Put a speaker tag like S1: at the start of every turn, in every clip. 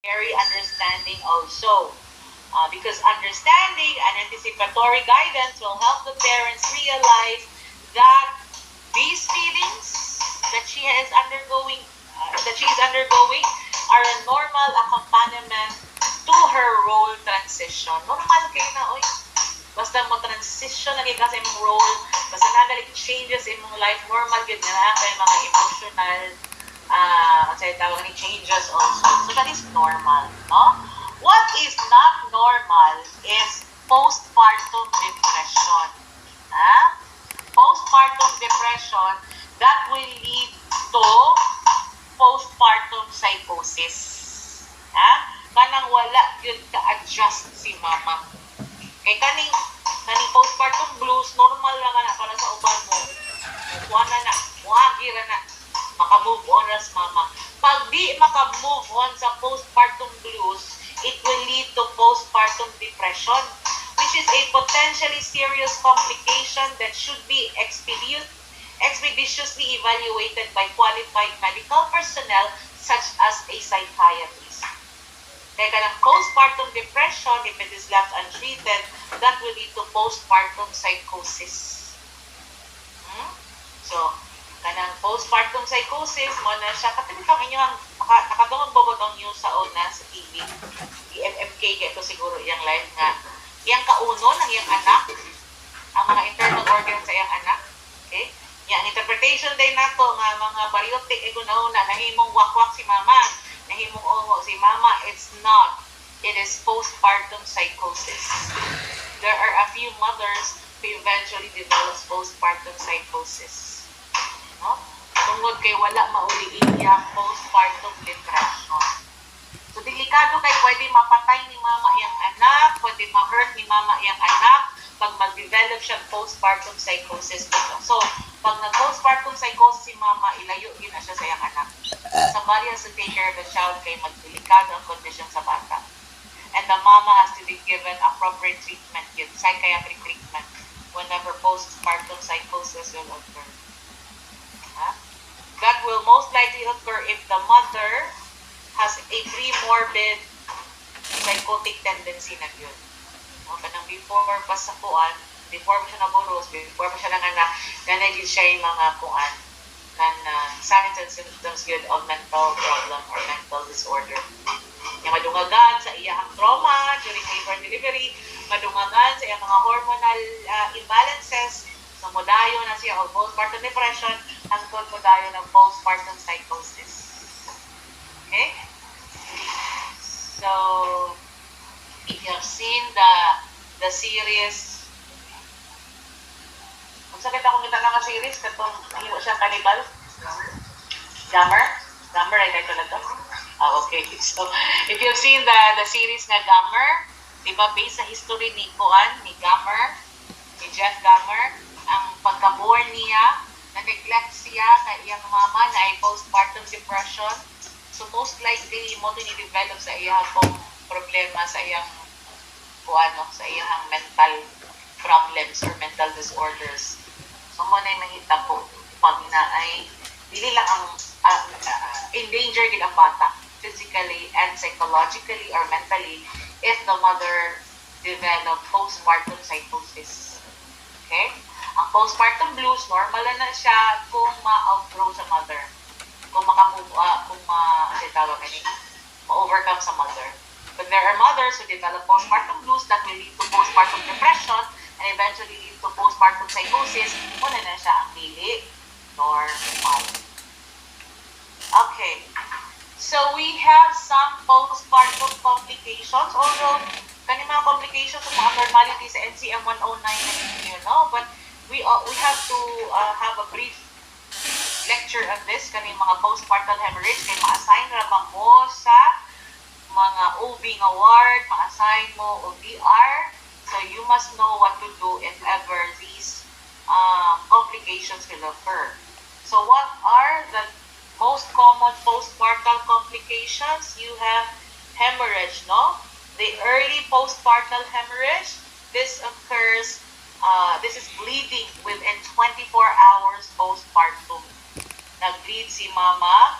S1: very understanding also. Because understanding and anticipatory guidance will help the parents realize that these feelings that she is undergoing are a normal accompaniment to her role transition. Normal kayo na, oy. Basta mo transition na kayo sa imong role, basta nagalit changes in mong life, normal yun na kay mga emotional say tawag ni changes also. So that is normal, no? What is not normal is postpartum depression. Postpartum depression that will lead to postpartum psychosis. Kanang wala yun ka-adjust si mama. Kay kaning postpartum blues, normal lang na para sa uban mo. Kuha na, muhagira na. Maka-move on as mama. Pag di maka-move on sa postpartum blues, it will lead to postpartum depression, which is a potentially serious complication that should be expeditiously evaluated by qualified medical personnel such as a psychiatrist. Kaya ng postpartum depression, if it is left untreated, that will lead to postpartum psychosis. So, kanang postpartum psychosis mo na siya katulad kang inyong nakatungod bobot ang news sa una sa TV MMK kaya ito siguro iyang live nga iyang kauno ng iyang anak ang mga internal organs sa iyang anak, okay, yang interpretation day nato nga mga bariotic ay guna-una nahimong wakwak si mama, nahimong ongo si mama. It's not, it is postpartum psychosis. There are a few mothers who eventually develops postpartum psychosis, no? Tungod kay wala mauli iya postpartum depression. So delikado kay pwede mapatay ni mama iyang anak, pwede ma-hurt ni mama iyang anak pag mag-develop siya postpartum psychosis. So pag nag-postpartum psychosis si mama, ilayo din na siya sa iyang anak. Somebody has to take care of the child kay magdelikado ang condition sa bata. And the mama has to be given appropriate treatment, psychiatric treatment, whenever postpartum psychosis will occur. That will most likely occur if the mother has a pre-morbid psychotic tendency na yun. Kanang before pa sa kuan, before pa siya naburos, before pa siya nanganak, ganagin siya yung mga kuan, signs and symptoms yun of mental problem or mental disorder. Yung madungagan sa iyang trauma during labor and delivery, madungagan sa iyang mga hormonal imbalances, so modayo na siya o postpartum depression, hangtod modayo ng postpartum psychosis. Okay? So, if you have seen the series, kung sakit akong kita nga series, katong nahimo siya cannibal, Dahmer ay title na to. Okay. So, if you have seen the series na Dahmer, di ba based sa history ni Jeff Dahmer, ang pagka-born niya, na-neglect siya kay iyang mama na ay postpartum depression. So most likely mo tini-develop sa iyang problema sa iyang sa iyang mental problems or mental disorders. So mo na mahita po pag na ay dili lang ang in danger gid ang bata physically and psychologically or mentally if the mother develop postpartum psychosis. Okay? Ang postpartum blues, normal na siya kung ma-outgrow sa mother. Kung ma-overcome sa mother. But there are mothers who develop postpartum blues that will lead to postpartum depression and eventually lead to postpartum psychosis. Una na siya ang dili normal. Okay. So we have some postpartum complications. Although, kani mga complications sa mga abnormalities sa NCM 109 na you know, but we have to have a brief lecture on this kani mga postpartum hemorrhage kay ma-assign ra ba mo sa mga OB nga ward, ma-assign mo OBR, so you must know what to do if ever these complications will occur. So what are the most common postpartum complications? You have hemorrhage, no? The early postpartum hemorrhage, this occurs this is bleeding within 24 hours postpartum. Nag-bleed si mama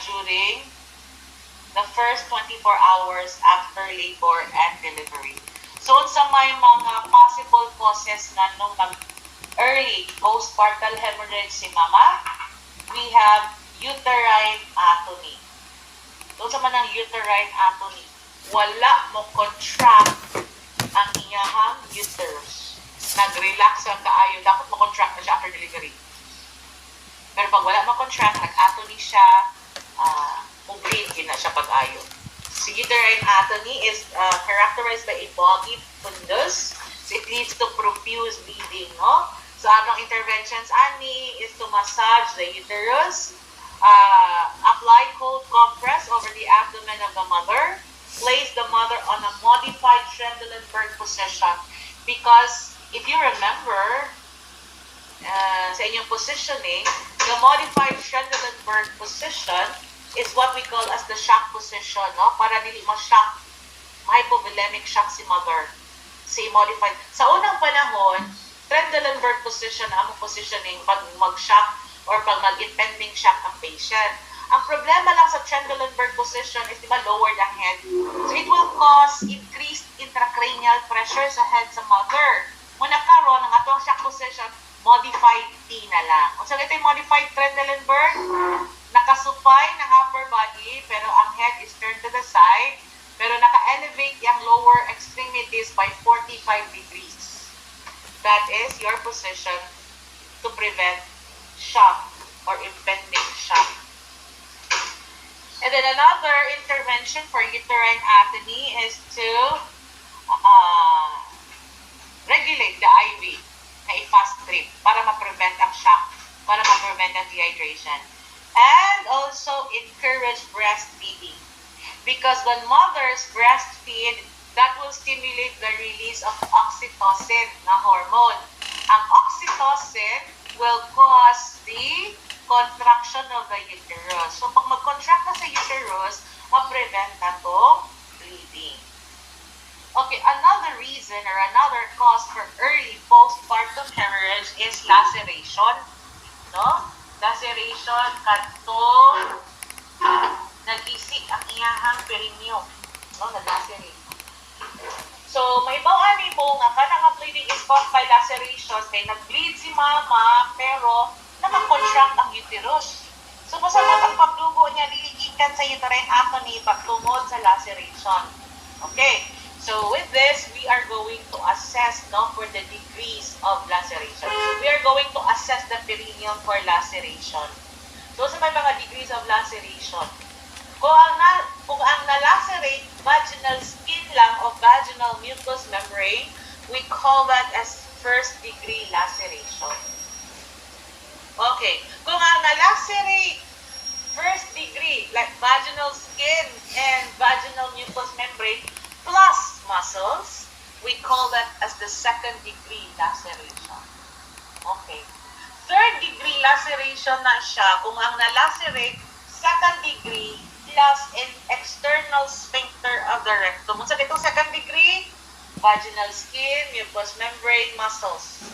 S1: during the first 24 hours after labor and delivery. So, sa may mga possible causes na nung early postpartum hemorrhage si mama, we have uterine atony. So, sa manang uterine atony, wala mo contract ang iyahang uterus. Nag-relax ang kaayo, dapat mo contract na siya after delivery. Pero pag wala mo contract, nag-atony siya, bleed na siya pag-ayo. So, uterine atony is characterized by a boggy fundus. So, it leads to profuse bleeding, no? So, anong interventions, ani, is to massage the uterus, apply cold compress over the abdomen of the mother, place the mother on a modified Trendelenburg position. Because, if you remember, sa inyong positioning, the modified Trendelenburg position is what we call as the shock position, no? Para dili ma-shock, hypovolemic shock si mother. Si modified. Sa unang panahon, Trendelenburg position, ang positioning pag mag-shock or pag mag-impending shock ang patient. Ang problema lang sa Trendelenburg position is, di ba, lowered ang head. So, it will cause increased intracranial pressure sa head sa mother. Muna karon ang atong shock position, modified T na lang. Kung ito yung modified Trendelenburg, nakasupay ng upper body, pero ang head is turned to the side, pero naka-elevate yung lower extremities by 45 degrees. That is your position to prevent shock or impending shock. And then another intervention for uterine atony is to regulate the IV na i-fast trip para ma-prevent ang shock, para ma-prevent ang dehydration. And also encourage breastfeeding. Because when mothers breastfeed, that will stimulate the release of oxytocin na hormone. Ang oxytocin will cause the contraction of the uterus. So, pag mag-contract na sa uterus, ma-prevent na itong bleeding. Okay, another reason or another cause for early postpartum hemorrhage is laceration. No? Laceration katong nagisik ang iyahang perineum. No, nag-lacerate. So, may bawaan mo nga kanang bleeding is caused by laceration kay nag-bleed si mama pero naka-contract ang uterus. So, pasabot ang pagdugo niya liligikan sa uterine atony pagtungod sa laceration. Okay. So, with this, we are going to assess for the degrees of laceration. We are going to assess the perineum for laceration. So, sa may mga degrees of laceration, kung ang na-lacerate vaginal skin lang o vaginal mucous membrane, we call that as first degree laceration. Okay. Kung ang na-lacerate first degree, like vaginal skin and vaginal mucous membrane, plus muscles, we call that as the second degree laceration. Okay. Third degree laceration na siya kung ang na-lacerate second degree plus in external sphincter of the rectum. Sa itong second degree, vaginal skin, mucous membrane, muscles.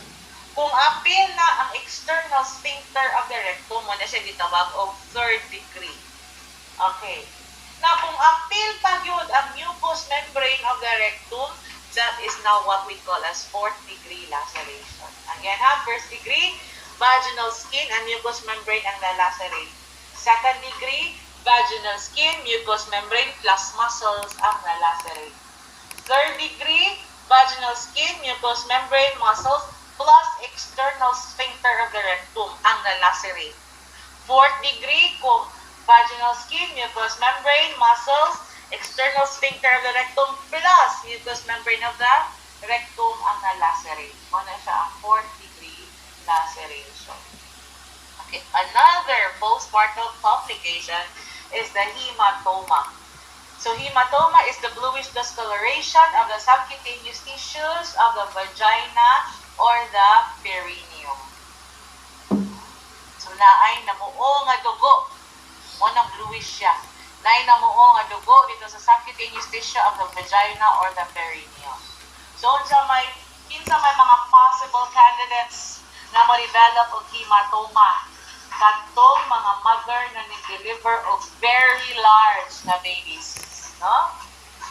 S1: Kung apil na ang external sphincter of the rectum, muna siya gitawag of third degree. Okay. Na kung apil pa yun ang mucous membrane of the rectum, that is now what we call as fourth degree laceration. Again, first degree, vaginal skin and mucous membrane ang nalacerate. Second degree, vaginal skin, mucous membrane plus muscles ang nalacerate. Third degree, vaginal skin, mucous membrane, muscles plus external sphincter of the rectum ang nalacerate. Fourth degree, kung vaginal skin, mucous membrane, muscles, external sphincter of the rectum, plus mucous membrane of the rectum ang na-lacerate. Muna siya ang fourth degree laceration. Okay, another postpartum complication is the hematoma. So hematoma is the bluish discoloration of the subcutaneous tissues of the vagina or the perineum. So naay namuo nga dugo. Unang bluish siya. Naay namuo nga dugo dito sa subcutaneous tissue of the vagina or the perineum. So kinsa may mga possible candidates na ma-develop og hematoma. katong mga mother na nag-deliver of very large na babies, no?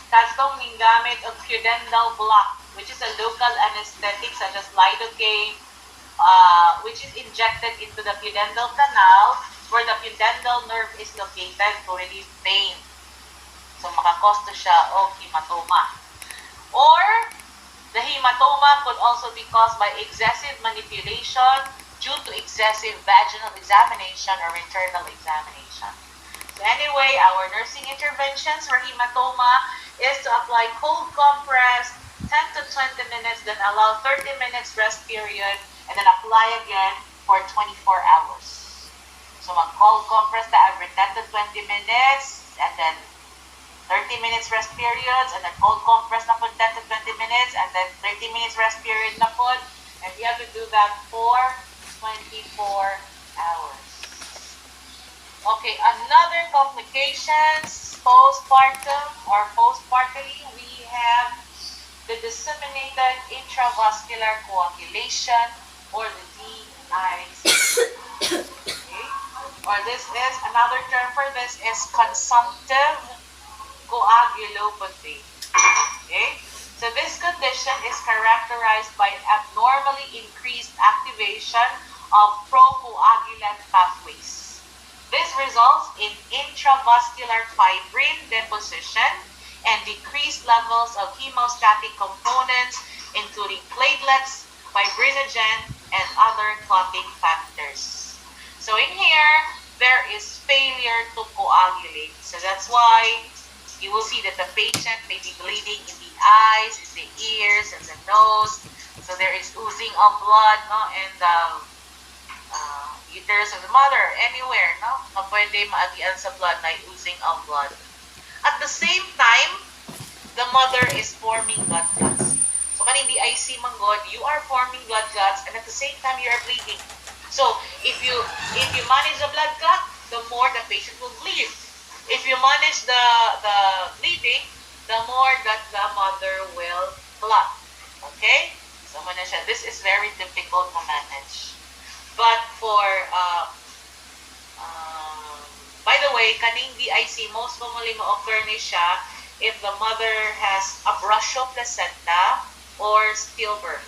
S1: Katong ninggamit of pudendal block, which is a local anesthetic such as lidocaine, which is injected into the pudendal canal where the pudendal nerve is located to relieve pain. So makakosto siya o hematoma. Or the hematoma could also be caused by excessive manipulation due to excessive vaginal examination or internal examination. So anyway, our nursing interventions for hematoma is to apply cold compress 10 to 20 minutes, then allow 30 minutes rest period, and then apply again for 24 hours. So mag-cold compress na every 10 to 20 minutes, and then 30 minutes rest periods, and then cold compress na po 10 to 20 minutes, and then 30 minutes rest period na po, and you have to do that for 24 hours. Okay, another complications postpartum or postpartally, we have the disseminated intravascular coagulation or the DIC. Okay? Or this is another term for this is consumptive coagulopathy. Okay? So this condition is characterized by abnormally increased activation of procoagulant pathways. This results in intravascular fibrin deposition and decreased levels of hemostatic components, including platelets, fibrinogen, and other clotting factors. So in here, there is failure to coagulate. So that's why you will see that the patient may be bleeding in the eyes, in the ears, in the nose. So there is oozing of blood, no, in the uterus of the mother, anywhere, no, na pwede maagian sa blood na oozing of blood. At the same time, the mother is forming blood clots. So kaning DIC manggod, you are forming blood clots, and at the same time you are bleeding. So if you manage the blood clot, the more the patient will bleed. If you manage the bleeding, the more that the mother will clot. Okay? So muna siya. This is very difficult to manage. But for by the way, kaning DIC most commonly ma-occur ni siya if the mother has abrasio placenta or stillbirth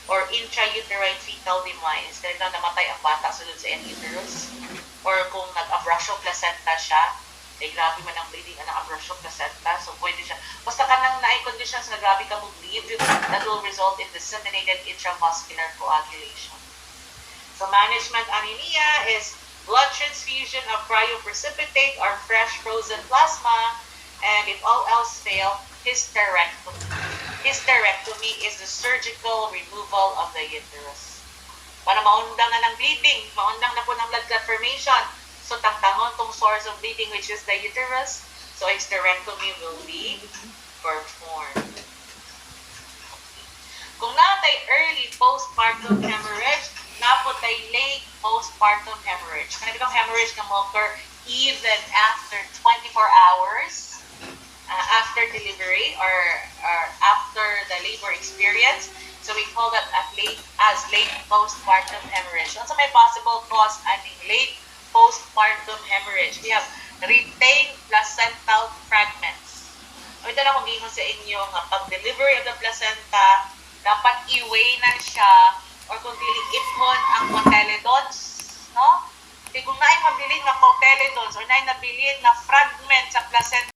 S1: or intrauterine fetal demise. Kaya na namatay ang bata sulod sa uterus. Or kung nag-abrasio placenta siya, eh grabe man ang bleeding ng abrasio placenta, so pwede siya. Basta ka nang conditions na grabe ka mag-bleed, that will result in disseminated intravascular coagulation. So management anemia is blood transfusion of cryoprecipitate or fresh frozen plasma, and if all else fail, hysterectomy. Hysterectomy is the surgical removal of the uterus. Para maundang na ng bleeding, maundang na po ng blood clot formation. So tangtangon tong source of bleeding, which is the uterus. So hysterectomy will be performed. Kung natay early postpartum hemorrhage, napotay late postpartum hemorrhage. Kaya itong hemorrhage na occur even after 24 hours after delivery or after the labor experience. So we call that as late postpartum hemorrhage. Also may possible cause aning late postpartum hemorrhage. We have retained placental fragments. Ito na kung gingon sa inyo nga pag-delivery of the placenta, dapat i-weigh na siya or kung dili ithon ang cotyledons, no? Kaya kung naay mabilin na cotyledons or naay nabilin na fragment sa placenta,